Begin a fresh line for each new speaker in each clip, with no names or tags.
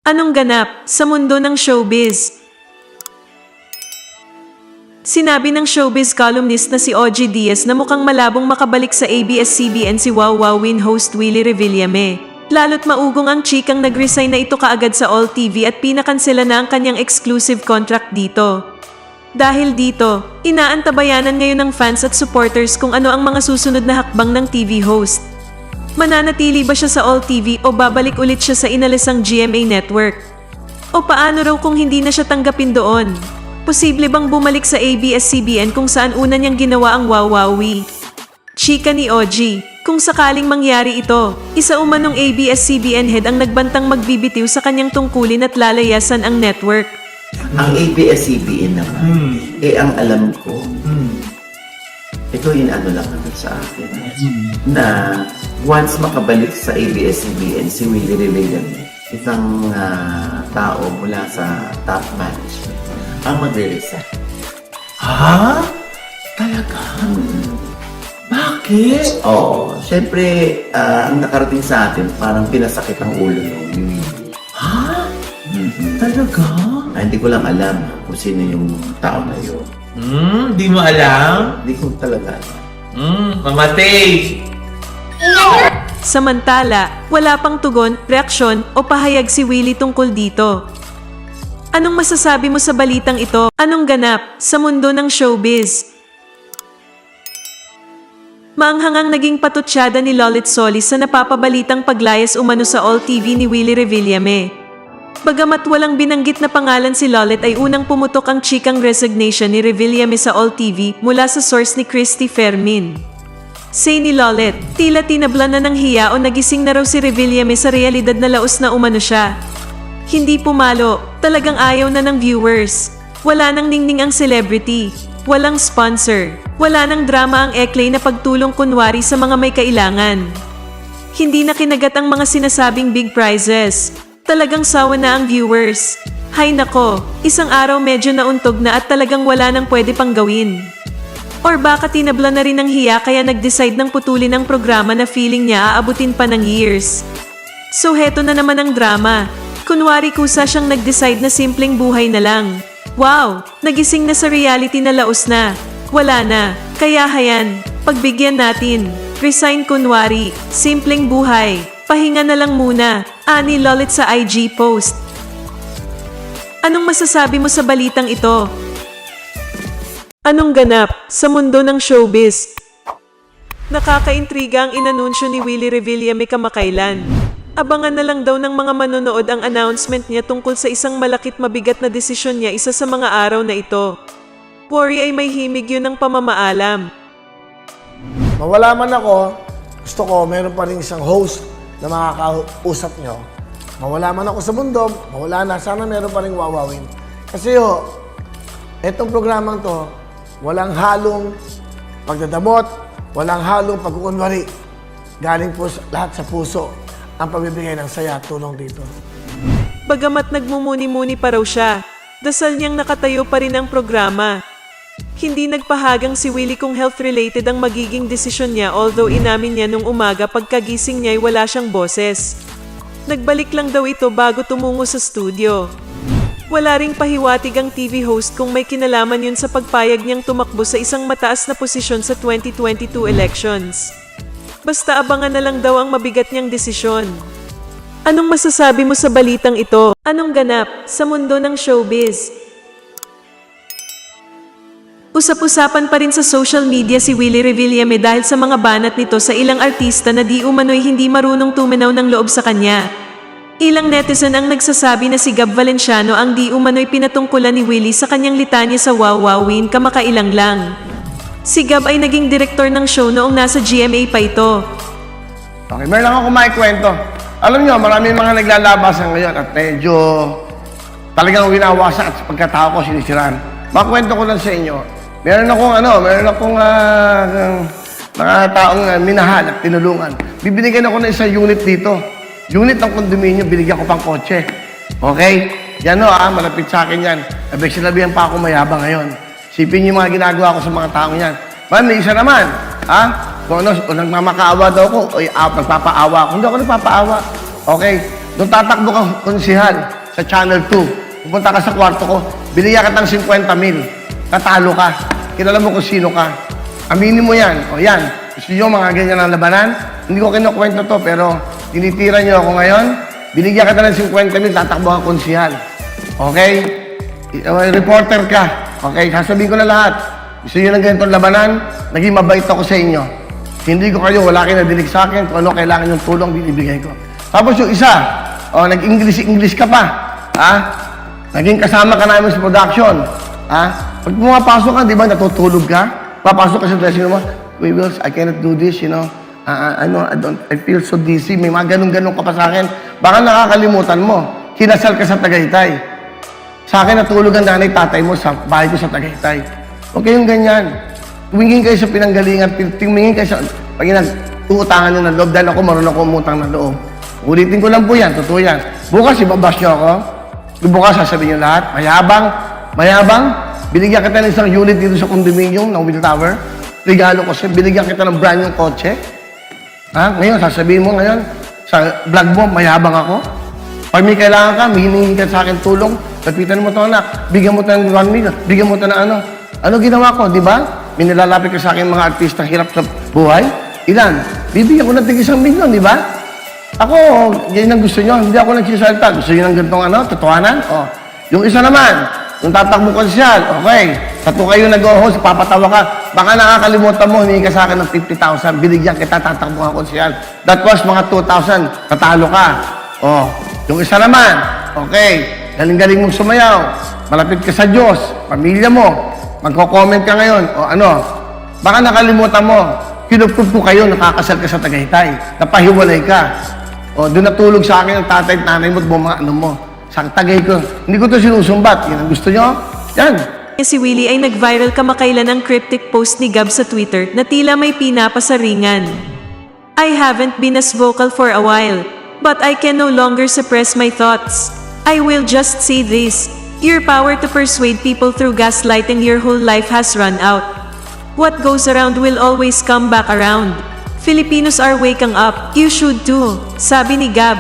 Anong ganap sa mundo ng showbiz? Sinabi ng showbiz columnist na si OG Diaz na mukhang malabong makabalik sa ABS-CBN si Wow Wowin host Willie Revillame. Lalo't maugong ang chikang nag-resign na ito kaagad sa All TV at pinakansela na ang kanyang exclusive contract dito. Dahil dito, inaantabayanan ngayon ng fans at supporters kung ano ang mga susunod na hakbang ng TV host. Mananatili ba siya sa All TV o babalik ulit siya sa inalisang GMA Network? O paano raw kung hindi na siya tanggapin doon? Posible bang bumalik sa ABS-CBN kung saan una niyang ginawa ang Wow Wowie? Chika ni OG, kung sakaling mangyari ito, isa umanong ABS-CBN head ang nagbantang magbibitiw sa kanyang tungkulin at lalayasan ang network.
Ang ABS-CBN naman, ang alam ko, ito yung ano lang naman sa akin, na once makabalik sa ABS-CBN si Willie Revillame, isang tao mula sa top management, ang magre-resign.
Ha? Talaga? Bakit?
Oo, syempre, ang nakarating sa atin, parang pinasakit ang ulo ng Willie.
Ha? Talaga?
Hindi ko lang alam kung sino yung tao na yun.
Di mo alam?
Hindi ko talaga alam.
Mamatay!
Samantala, wala pang tugon, reaksyon o pahayag si Willie tungkol dito. Anong masasabi mo sa balitang ito? Anong ganap sa mundo ng showbiz? Maanghangang naging patutsada ni Lolit Solis sa napapabalitang paglayas umano sa All TV ni Willie Revillame. Bagamat walang binanggit na pangalan si Lolit ay unang pumutok ang chikang resignation ni Revillame sa All TV mula sa source ni Christy Fermin. Say ni Lolit, tila tinabla na ng hiya o nagising na raw si Revillame sa realidad na laos na umano siya. Hindi pumalo, talagang ayaw na ng viewers. Wala nang ningning ang celebrity, walang sponsor, wala nang drama ang Eklay na pagtulong kunwari sa mga may kailangan. Hindi na kinagat ang mga sinasabing big prizes. Talagang sawa na ang viewers. Hay nako, isang araw medyo nauntog na at talagang wala nang pwede pang gawin. Or baka tinabla na rin ng hiya kaya nag-decide ng putulin ang programa na feeling niya aabutin pa ng years. So heto na naman ang drama. Kunwari kusa siyang nag-decide na simpleng buhay na lang. Wow, nagising na sa reality na laos na. Wala na, kaya hayan, pagbigyan natin. Resign kunwari, simpleng buhay. Pahinga na lang muna, ani Lolit sa IG post. Anong masasabi mo sa balitang ito? Anong ganap sa mundo ng showbiz? Nakakaintriga ang inanunsyo ni Willie Revillame kamakailan. Abangan na lang daw ng mga manonood ang announcement niya tungkol sa isang malakit mabigat na desisyon niya isa sa mga araw na ito. Worry ay may himig yun ng pamamaalam.
Mawala man ako, gusto ko meron pa rin isang host na makakausap nyo. Mawala man ako sa mundo, mawala na. Sana meron pa rin wawawin. Kasi etong programang to, walang halong pagdadamot, walang halong pagkukunwari. Galing po lahat sa puso ang pagbibigay ng saya at tulong dito.
Bagamat nagmumuni-muni pa raw siya, dasal niyang nakatayo pa rin ang programa. Hindi nagpahagang si Willie kung health-related ang magiging desisyon niya although inamin niya nung umaga pagkagising niya ay wala siyang boses. Nagbalik lang daw ito bago tumungo sa studio. Wala ring pahiwatig ang TV host kung may kinalaman yun sa pagpayag niyang tumakbo sa isang mataas na posisyon sa 2022 elections. Basta abangan na lang daw ang mabigat niyang desisyon. Anong masasabi mo sa balitang ito? Anong ganap sa mundo ng showbiz? Usap-usapan pa rin sa social media si Willie Revillame dahil sa mga banat nito sa ilang artista na di umano'y hindi marunong tuminaw ng loob sa kanya. Ilang netizen ang nagsasabi na si Gab Valenciano ang di umano'y pinatungkulan ni Willie sa kanyang litanya sa Wow Wowin kamakailang lang. Si Gab ay naging direktor ng show noong nasa GMA pa ito.
Okay, meron lang ako maikwento. Alam nyo, maraming mga naglalabasan ngayon at medyo talagang winawasak at pagkatao ko sinisiraan. Makwento ko lang sa inyo. Meron akong mga taong minahal at tinulungan. Bibinigyan ako ng isang unit dito. Unit ng kondominyo, binigyan ko pang kotse. Okay? Yan malapit sa akin yan. Abay, sinabihan pa ako mayabang ngayon. Sipin niyo yung mga ginagawa ko sa mga taong yan. May isa naman. Kung nagmamakaawa daw ako, nagpapaawa ako. Hindi ako nagpapaawa. Okay? Nung tatakbo kang konsihal sa Channel 2, pupunta ka sa kwarto ko, binigyan ka ng 50,000. Tatalo ka. Kilala mo kung sino ka. Aminin mo yan. O yan, gusto nyo mga ganyan ang labanan? Hindi ko kinukwento to, pero tinitira nyo ako ngayon. Binigyan ka ng 50,000, tatakbo kang konsihal. Okay? Reporter ka. Okay, sasabihin ko na lahat. Gusto nyo ng ganitong labanan? Naging mabait ako sa inyo. Hindi ko kayo, wala kayo nadinig sa akin. Kung ano kailangan yung tulong, binibigay ko. Tapos yung isa, nag-English ka pa. Ha? Naging kasama ka namin sa production. Ha? Pag pumapasok ka, di ba, natutulog ka? Papasok ka sa dressing room mo, Wills, I cannot do this, you know. I feel so dizzy. May mga ganun-ganun ka pa sa akin. Baka nakakalimutan mo. Kinasal ka sa Tagaytay. Sa akin, natulog ang nanay, tatay mo sa bahay ko sa Tagaytay. Huwag kayong ganyan. Tumingin kayo sa pinanggalingan, tumingin kayo sa... Pag nag-uutangan nyo ng loob, dahil ako marunong ako umutang ng loob. Ulitin ko lang po yan, totoo yan. Bukas, ibabash nyo ako. Bukas, sasabihin nyo lahat. Mayabang, binigyan kita ng isang unit dito sa condominium ng Will Tower. Regalo ko siya, binigyan kita ng brand yung kotse. Ha? Ngayon, sasabihin mo ngayon, sa vlog mo, mayabang ako. Pag may kailangan ka, hihingi ka sa akin tulong, lapitan mo ito anak, bigyan mo ito ng 1 million, bigyan mo ito ng ano. Ano ginawa ko, di ba? May nilalapit ka sa akin mga artista hirap sa buhay. Ilan? Bibigyan ko ng tig-1 milyon, di ba? Ako, yan ang gusto nyo. Hindi ako nagsisalta. Gusto nyo ng ganitong totohanan? O. Yung isa naman, yung tatakbo konsyal, okay. Tato kayo nag-host, papatawa ka. Baka nakakalimutan mo, humingi ka sa akin ng 50,000. Binigyan kita, tatakbo ka konsyal. That was mga 2,000. Tatalo ka. O. Yung isa naman, okay. Galing-galing mong sumayaw. Malapit ka sa Diyos, pamilya mo. Magko-comment ka ngayon, o ano, baka nakalimutan mo, kinupkup ko kayo, nakakasal ka sa Tagaytay, napahiwalay ka. O, doon natulog sa akin ang tatay at nanay mo at mga ano mo. Sa Tagay ko, hindi ko to sinusumbat. Yan ang gusto nyo? Yan.
Si Willie ay nag-viral kamakailan ng cryptic post ni Gab sa Twitter na tila may pinapasaringan. I haven't been as vocal for a while, but I can no longer suppress my thoughts. I will just say this. Your power to persuade people through gaslighting your whole life has run out. What goes around will always come back around. Filipinos are waking up. You should too, sabi ni Gab.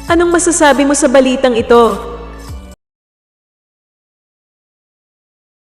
Anong masasabi mo sa balitang ito?